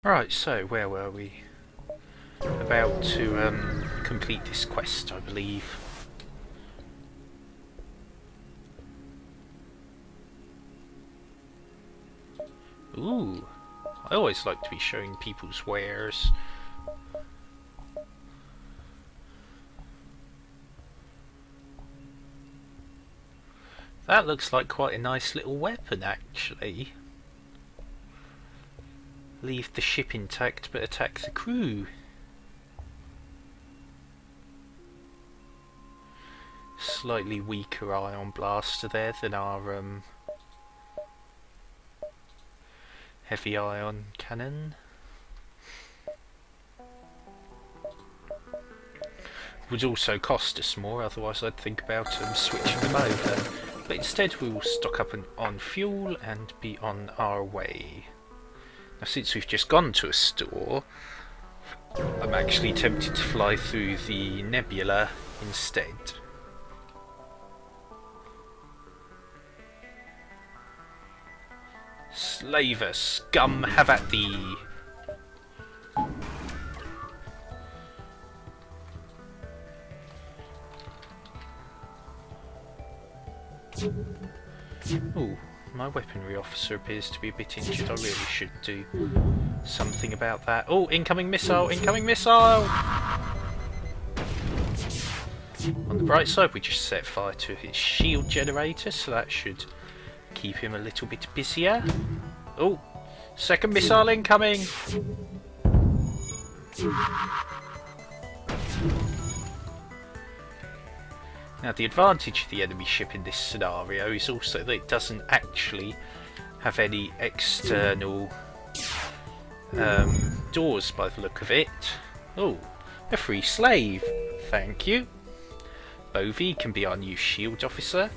Right, so where were we? About to complete this quest, I believe. Ooh, I always like to be showing people's wares. That looks like quite a nice little weapon, actually. Leave the ship intact but attack the crew. Slightly weaker ion blaster there than our heavy ion cannon. Would also cost us more, otherwise I'd think about switching them over. But instead we will stock up on fuel and be on our way. Now, since we've just gone to a store, I'm actually tempted to fly through the nebula instead. Slaver scum, have at thee! Ooh, my weaponry officer appears to be a bit injured. I really should do something about that. Oh, incoming missile! Incoming missile! On the bright side, we just set fire to his shield generator, so that should keep him a little bit busier. Oh, second missile incoming! Now, the advantage of the enemy ship in this scenario is also that it doesn't actually have any external doors by the look of it. Oh, a free slave. Thank you. Bovie can be our new shield officer.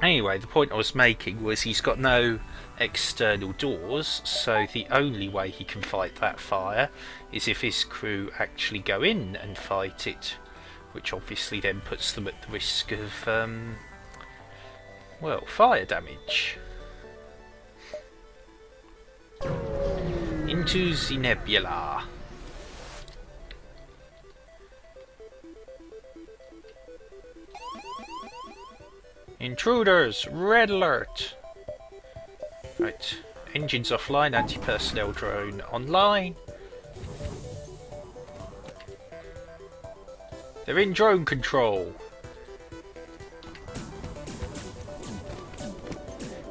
Anyway, the point I was making was he's got no external doors, so the only way he can fight that fire is if his crew actually go in and fight it, which obviously then puts them at the risk of, well, fire damage. Into the nebula. Intruders! Red alert! Right, engines offline, anti-personnel drone online. They're in drone control.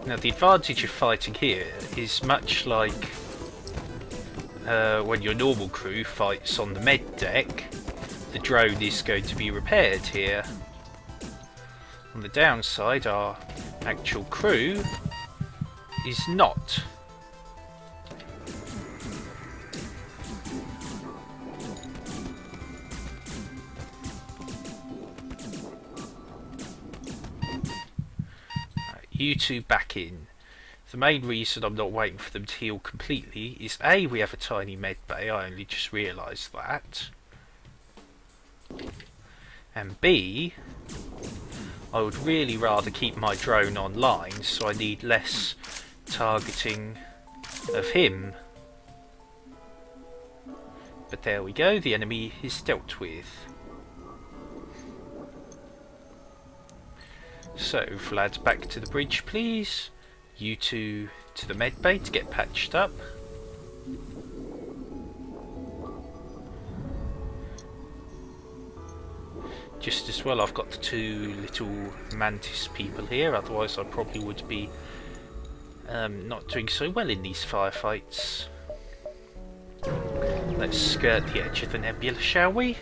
Now, the advantage of fighting here is much like when your normal crew fights on the med deck. The drone is going to be repaired here. On the downside, our actual crew is not. You two back in. The main reason I'm not waiting for them to heal completely is A, we have a tiny med bay, I only just realised that. And B, I would really rather keep my drone online, so I need less targeting of him. But there we go, the enemy is dealt with. So, Vlad, back to the bridge, please. You two to the med bay to get patched up. Just as well I've got the two little mantis people here, otherwise I probably would be not doing so well in these firefights. Let's skirt the edge of the nebula, shall we?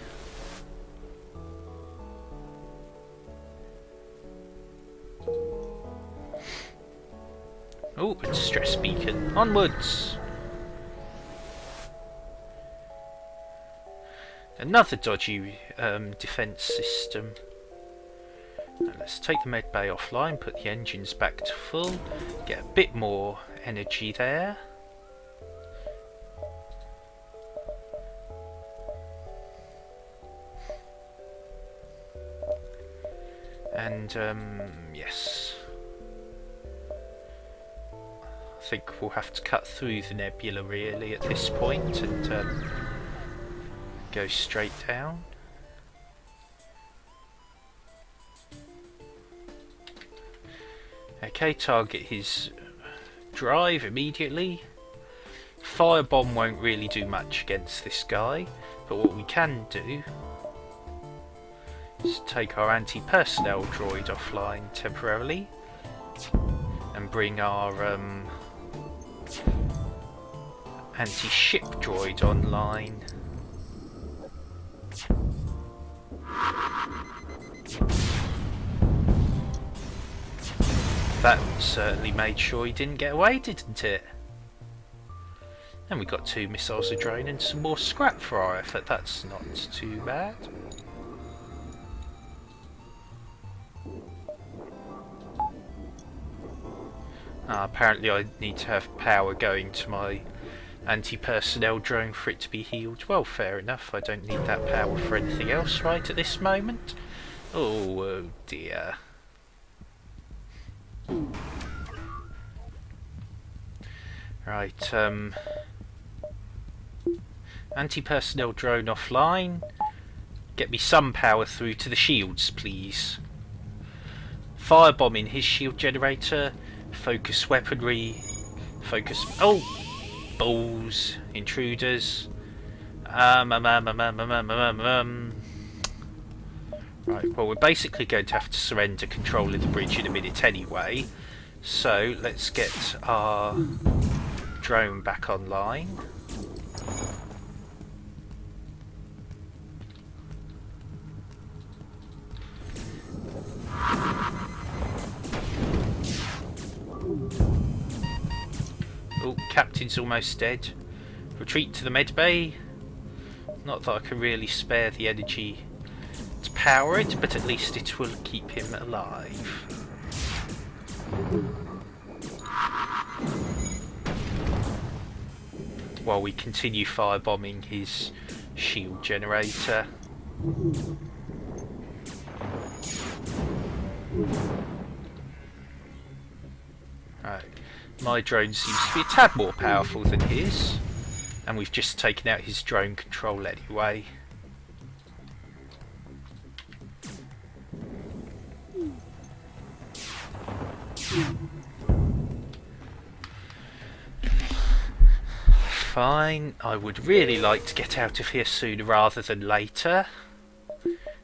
Oh, it's stress beacon. Onwards! Another dodgy defence system. Now let's take the med bay offline, put the engines back to full, get a bit more energy there. And yes. I think we'll have to cut through the nebula really at this point and go straight down. Okay, target his drive immediately. Firebomb won't really do much against this guy, but what we can do is take our anti-personnel droid offline temporarily and bring our anti-ship droid online. That certainly made sure he didn't get away, didn't it? And we got 2 missiles a drone and some more scrap for our effort. That's not too bad. Apparently I need to have power going to my anti-personnel drone for it to be healed. Well, fair enough. I don't need that power for anything else right at this moment. Oh dear. Right, anti-personnel drone offline. Get me some power through to the shields, please. Firebomb in his shield generator. Focus weaponry. Focus. Oh! Balls. Intruders. Right, well, we're basically going to have to surrender control of the bridge in a minute anyway. So, let's get our drone back online. Oh, Captain's almost dead. Retreat to the med bay. Not that I can really spare the energy to power it, but at least it will keep him alive. While we continue firebombing his shield generator. Right. My drone seems to be a tad more powerful than his, and we've just taken out his drone control anyway. Fine, I would really like to get out of here sooner rather than later.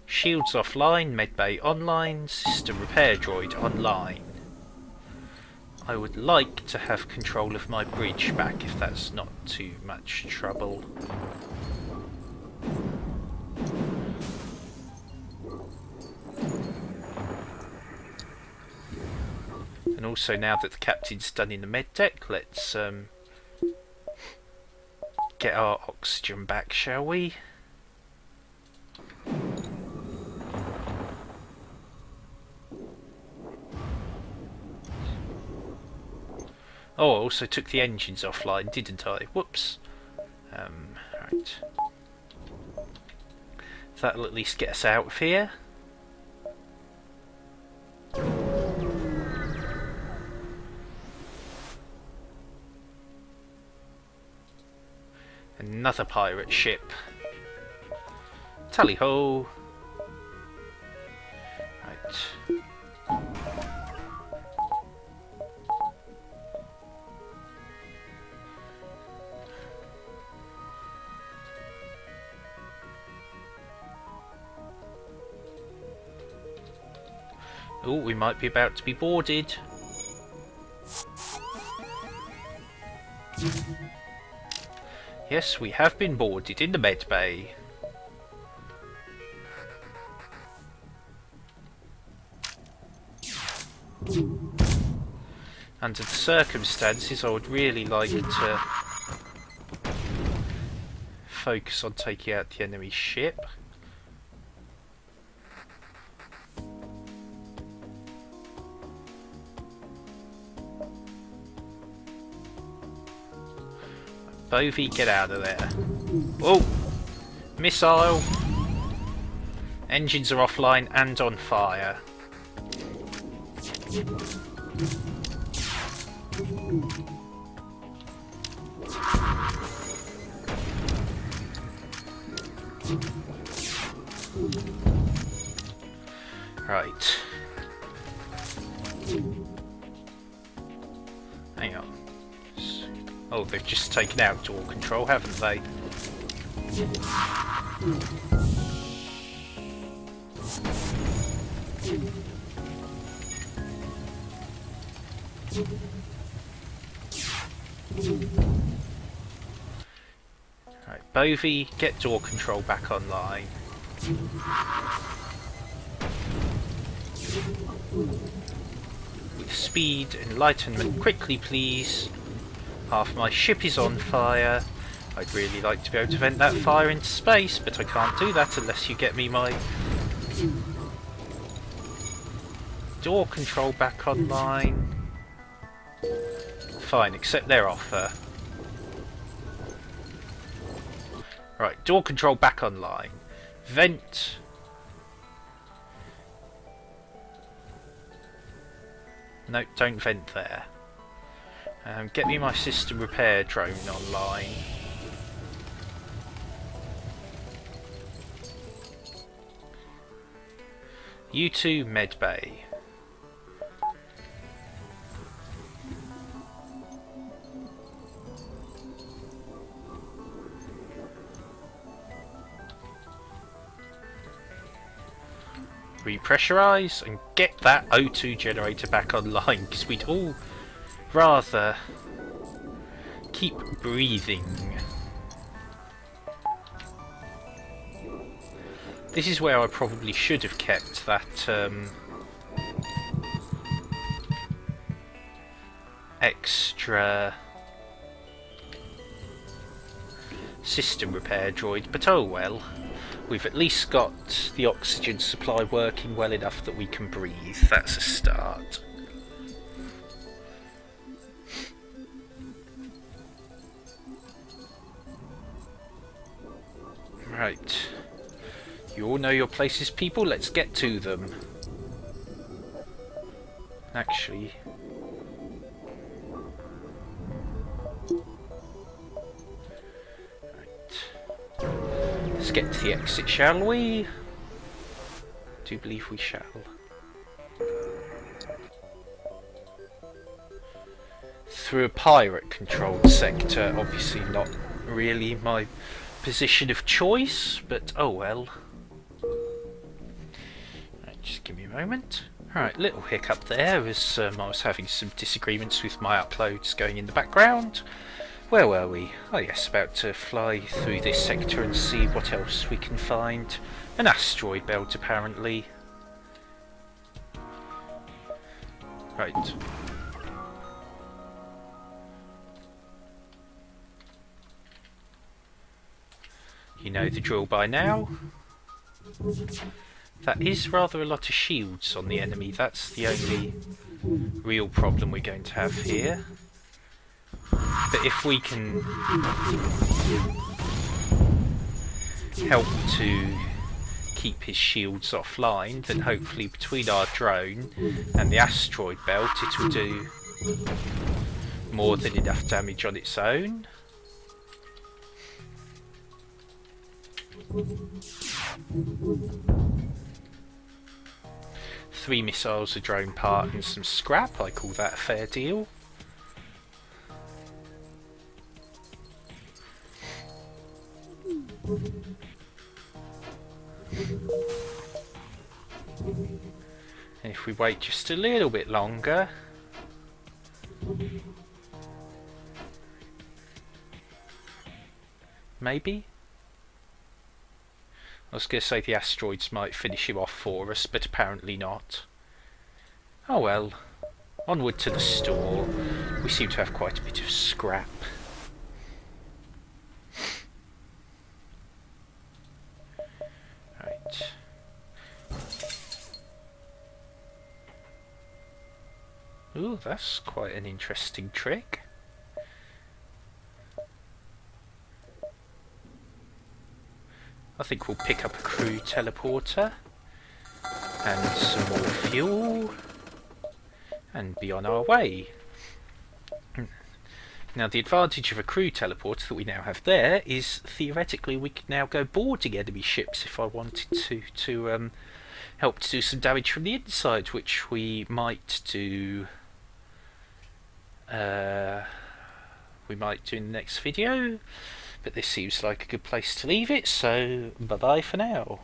Shields offline, medbay online, system repair droid online. I would like to have control of my bridge back if that's not too much trouble. And also, now that the captain's done in the med deck, let's get our oxygen back, shall we? Oh, I also took the engines offline, didn't I? Whoops. Right. That'll at least get us out of here. Another pirate ship. Tally-ho! Right. Oh, we might be about to be boarded. Yes, we have been boarded in the med bay. Under the circumstances, I would really like to focus on taking out the enemy ship. Bovey, get out of there. Oh! Missile! Engines are offline and on fire. Right. Hang on. Oh, they've just taken out door control, haven't they? Right, Bovie, get door control back online. With speed, enlightenment, quickly please. Half my ship is on fire. I'd really like to be able to vent that fire into space, but I can't do that unless you get me my door control back online. Fine, accept their offer. Right, door control back online. Vent. No, don't vent there. Get me my system repair drone online. You two, medbay. Repressurize and get that O2 generator back online, because we'd all rather keep breathing. This is where I probably should have kept that extra system repair droid, but oh well. We've at least got the oxygen supply working well enough that we can breathe. That's a start. Right. You all know your places, people. Let's get to them. Actually... Let's get to the exit, shall we? I do believe we shall. Through a pirate-controlled sector, obviously not really my position of choice, but oh well. Right, just give me a moment. Alright, little hiccup there as I was having some disagreements with my uploads going in the background. Where were we? Oh yes, about to fly through this sector and see what else we can find. An asteroid belt, apparently. Right. You know the drill by now. That is rather a lot of shields on the enemy. That's the only real problem we're going to have here. But if we can help to keep his shields offline, then hopefully between our drone and the asteroid belt it will do more than enough damage on its own. Three missiles, a drone part and some scrap. I call that a fair deal. And if we wait just a little bit longer, maybe? I was going to say the asteroids might finish him off for us, but apparently not. Oh well, onward to the store. We seem to have quite a bit of scrap. Right. Ooh, that's quite an interesting trick. I think we'll pick up a crew teleporter and some more fuel and be on our way. Now, the advantage of a crew teleporter that we now have there is theoretically we could now go boarding enemy ships if I wanted to help to do some damage from the inside, which we might do. We might do in the next video, but this seems like a good place to leave it. So bye bye for now.